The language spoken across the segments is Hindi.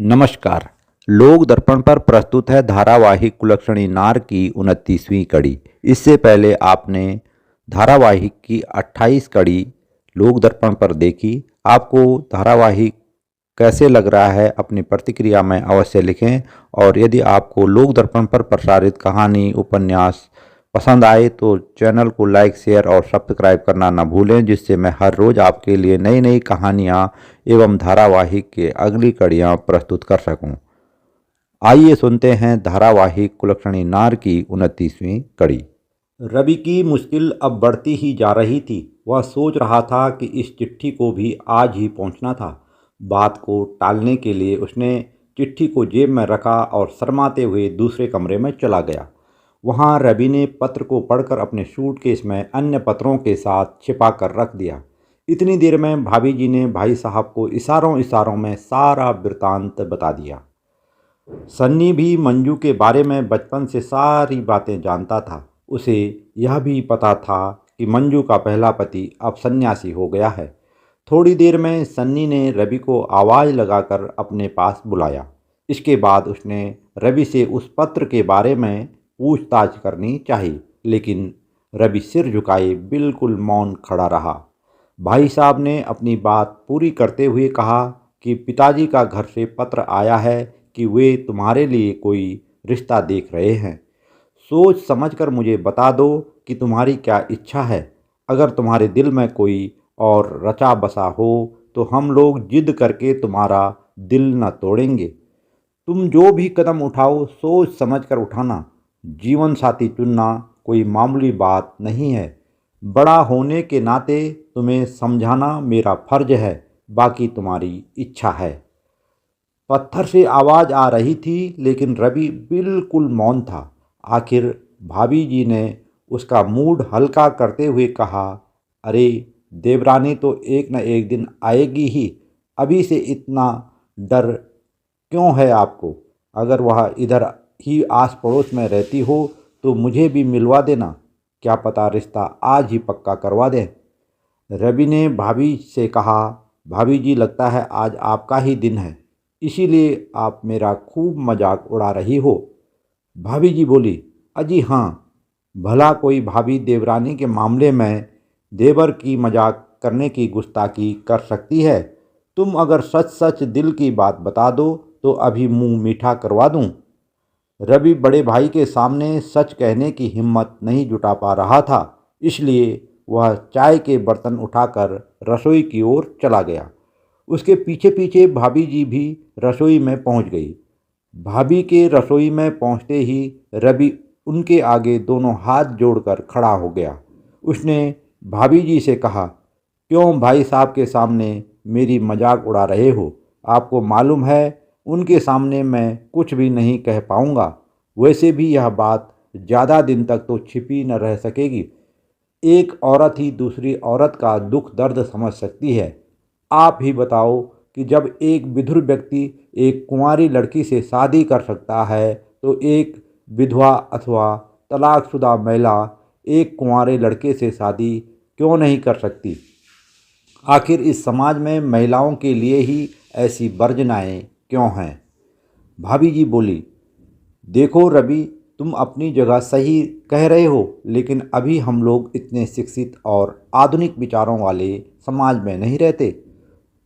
नमस्कार। लोक दर्पण पर प्रस्तुत है धारावाहिक कुलक्षणी नार की 29वीं कड़ी। इससे पहले आपने धारावाहिक की 28 कड़ी लोक दर्पण पर देखी। आपको धारावाहिक कैसे लग रहा है, अपनी प्रतिक्रिया में अवश्य लिखें। और यदि आपको लोक दर्पण पर प्रसारित कहानी उपन्यास पसंद आए तो चैनल को लाइक शेयर और सब्सक्राइब करना न भूलें, जिससे मैं हर रोज़ आपके लिए नई नई कहानियाँ एवं धारावाहिक के अगली कड़ियाँ प्रस्तुत कर सकूं। आइए सुनते हैं धारावाहिक कुलक्षणी नार की 29वीं कड़ी। रवि की मुश्किल अब बढ़ती ही जा रही थी। वह सोच रहा था कि इस चिट्ठी को भी आज ही पहुंचना था। बात को टालने के लिए उसने चिट्ठी को जेब में रखा और शर्माते हुए दूसरे कमरे में चला गया। वहां रवि ने पत्र को पढ़कर अपने सूटकेस में अन्य पत्रों के साथ छिपा कर रख दिया। इतनी देर में भाभी जी ने भाई साहब को इशारों इशारों में सारा वृतांत बता दिया। सन्नी भी मंजू के बारे में बचपन से सारी बातें जानता था। उसे यह भी पता था कि मंजू का पहला पति अब सन्यासी हो गया है। थोड़ी देर में सन्नी ने रवि को आवाज़ लगाकर अपने पास बुलाया। इसके बाद उसने रवि से उस पत्र के बारे में पूछताछ करनी चाहिए, लेकिन रवि सिर झुकाए बिल्कुल मौन खड़ा रहा। भाई साहब ने अपनी बात पूरी करते हुए कहा कि पिताजी का घर से पत्र आया है कि वे तुम्हारे लिए कोई रिश्ता देख रहे हैं। सोच समझकर मुझे बता दो कि तुम्हारी क्या इच्छा है। अगर तुम्हारे दिल में कोई और रचा बसा हो तो हम लोग जिद करके तुम्हारा दिल न तोड़ेंगे। तुम जो भी कदम उठाओ सोच समझकर उठाना। जीवन साथी चुनना कोई मामूली बात नहीं है। बड़ा होने के नाते तुम्हें समझाना मेरा फर्ज है, बाकी तुम्हारी इच्छा है। पत्थर से आवाज़ आ रही थी, लेकिन रवि बिल्कुल मौन था। आखिर भाभी जी ने उसका मूड हल्का करते हुए कहा, अरे देवरानी तो एक न एक दिन आएगी ही। अभी से इतना डर क्यों है आपको? अगर वह इधर ही आस पड़ोस में रहती हो तो मुझे भी मिलवा देना। क्या पता रिश्ता आज ही पक्का करवा दें। रवि ने भाभी से कहा, भाभी जी लगता है आज आपका ही दिन है, इसीलिए आप मेरा खूब मजाक उड़ा रही हो। भाभी जी बोली, अजी हाँ, भला कोई भाभी देवरानी के मामले में देवर की मजाक करने की गुस्ताखी कर सकती है? तुम अगर सच सच दिल की बात बता दो तो अभी मुंह मीठा करवा दूं। रवि बड़े भाई के सामने सच कहने की हिम्मत नहीं जुटा पा रहा था, इसलिए वह चाय के बर्तन उठाकर रसोई की ओर चला गया। उसके पीछे पीछे भाभी जी भी रसोई में पहुंच गई। भाभी के रसोई में पहुंचते ही रवि उनके आगे दोनों हाथ जोड़कर खड़ा हो गया। उसने भाभी जी से कहा, क्यों भाई साहब के सामने मेरी मजाक उड़ा रहे हो? आपको मालूम है उनके सामने मैं कुछ भी नहीं कह पाऊंगा। वैसे भी यह बात ज़्यादा दिन तक तो छिपी न रह सकेगी। एक औरत ही दूसरी औरत का दुख दर्द समझ सकती है। आप ही बताओ कि जब एक विधुर व्यक्ति एक कुंवारी लड़की से शादी कर सकता है तो एक विधवा अथवा तलाकशुदा महिला एक कुंवारे लड़के से शादी क्यों नहीं कर सकती? आखिर इस समाज में महिलाओं के लिए ही ऐसी वर्जनाएं क्यों हैं? भाभी जी बोली, देखो रवि, तुम अपनी जगह सही कह रहे हो, लेकिन अभी हम लोग इतने शिक्षित और आधुनिक विचारों वाले समाज में नहीं रहते।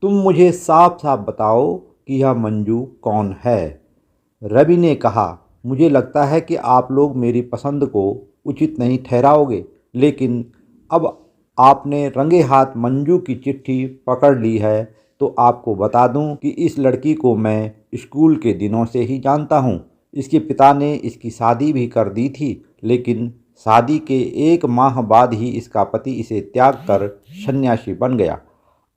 तुम मुझे साफ साफ बताओ कि यह मंजू कौन है? रवि ने कहा, मुझे लगता है कि आप लोग मेरी पसंद को उचित नहीं ठहराओगे, लेकिन अब आपने रंगे हाथ मंजू की चिट्ठी पकड़ ली है तो आपको बता दूं कि इस लड़की को मैं स्कूल के दिनों से ही जानता हूं। इसके पिता ने इसकी शादी भी कर दी थी, लेकिन शादी के 1 माह बाद ही इसका पति इसे त्याग कर सन्यासी बन गया।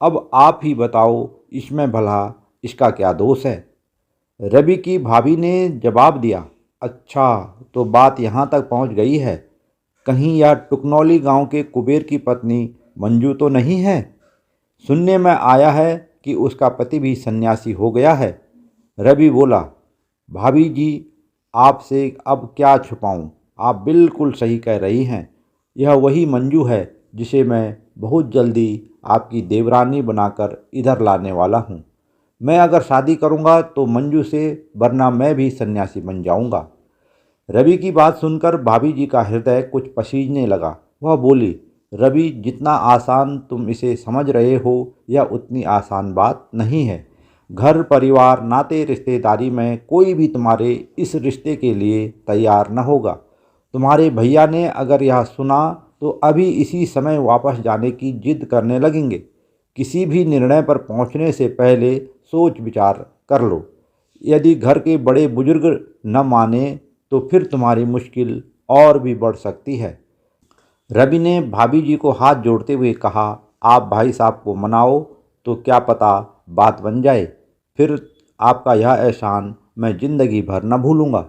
अब आप ही बताओ इसमें भला इसका क्या दोष है? रवि की भाभी ने जवाब दिया, अच्छा तो बात यहाँ तक पहुँच गई है। कहीं यह टुकनौली गांव के कुबेर की पत्नी मंजू तो नहीं है? सुनने में आया है कि उसका पति भी सन्यासी हो गया है। रवि बोला, भाभी जी आपसे अब क्या छुपाऊं, आप बिल्कुल सही कह रही हैं। यह वही मंजू है जिसे मैं बहुत जल्दी आपकी देवरानी बनाकर इधर लाने वाला हूँ। मैं अगर शादी करूँगा तो मंजू से, वरना मैं भी सन्यासी बन जाऊँगा। रवि की बात सुनकर भाभी जी का हृदय कुछ पसीजने लगा। वह बोली, रवि, जितना आसान तुम इसे समझ रहे हो यह उतनी आसान बात नहीं है। घर परिवार नाते रिश्तेदारी में कोई भी तुम्हारे इस रिश्ते के लिए तैयार न होगा। तुम्हारे भैया ने अगर यह सुना तो अभी इसी समय वापस जाने की जिद करने लगेंगे। किसी भी निर्णय पर पहुंचने से पहले सोच विचार कर लो। यदि घर के बड़े बुजुर्ग न माने तो फिर तुम्हारी मुश्किल और भी बढ़ सकती है। रवि ने भाभी जी को हाथ जोड़ते हुए कहा, आप भाई साहब को मनाओ तो क्या पता बात बन जाए। फिर आपका यह एहसान मैं ज़िंदगी भर न भूलूंगा।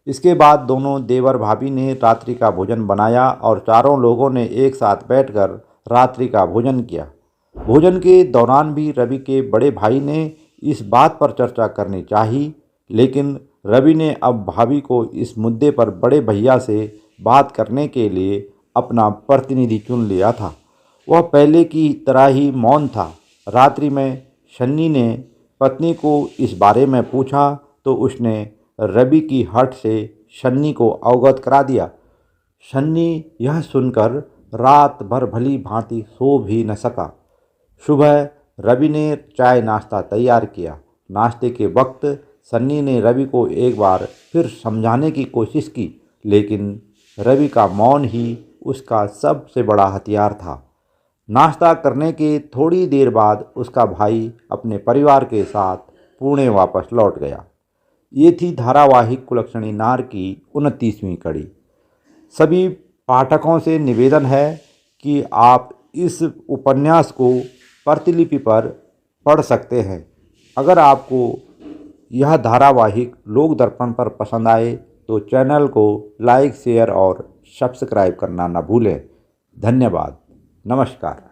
इसके बाद दोनों देवर भाभी ने रात्रि का भोजन बनाया और चारों लोगों ने एक साथ बैठकर रात्रि का भोजन किया। भोजन के दौरान भी रवि के बड़े भाई ने इस बात पर चर्चा करनी चाहिए, लेकिन रवि ने अब भाभी को इस मुद्दे पर बड़े भैया से बात करने के लिए अपना प्रतिनिधि चुन लिया था। वह पहले की तरह ही मौन था। रात्रि में शन्नी ने पत्नी को इस बारे में पूछा तो उसने रवि की हट से शन्नी को अवगत करा दिया। शन्नी यह सुनकर रात भर भली भांति सो भी न सका। सुबह रवि ने चाय नाश्ता तैयार किया। नाश्ते के वक्त सन्नी ने रवि को एक बार फिर समझाने की कोशिश की, लेकिन रवि का मौन ही उसका सबसे बड़ा हथियार था। नाश्ता करने के थोड़ी देर बाद उसका भाई अपने परिवार के साथ पुणे वापस लौट गया। ये थी धारावाहिक कुलक्षणी नार की 29वीं कड़ी। सभी पाठकों से निवेदन है कि आप इस उपन्यास को प्रतिलिपि पर पढ़ सकते हैं। अगर आपको यह धारावाहिक लोक दर्पण पर पसंद आए तो चैनल को लाइक, शेयर और सब्सक्राइब करना न भूलें। धन्यवाद। नमस्कार।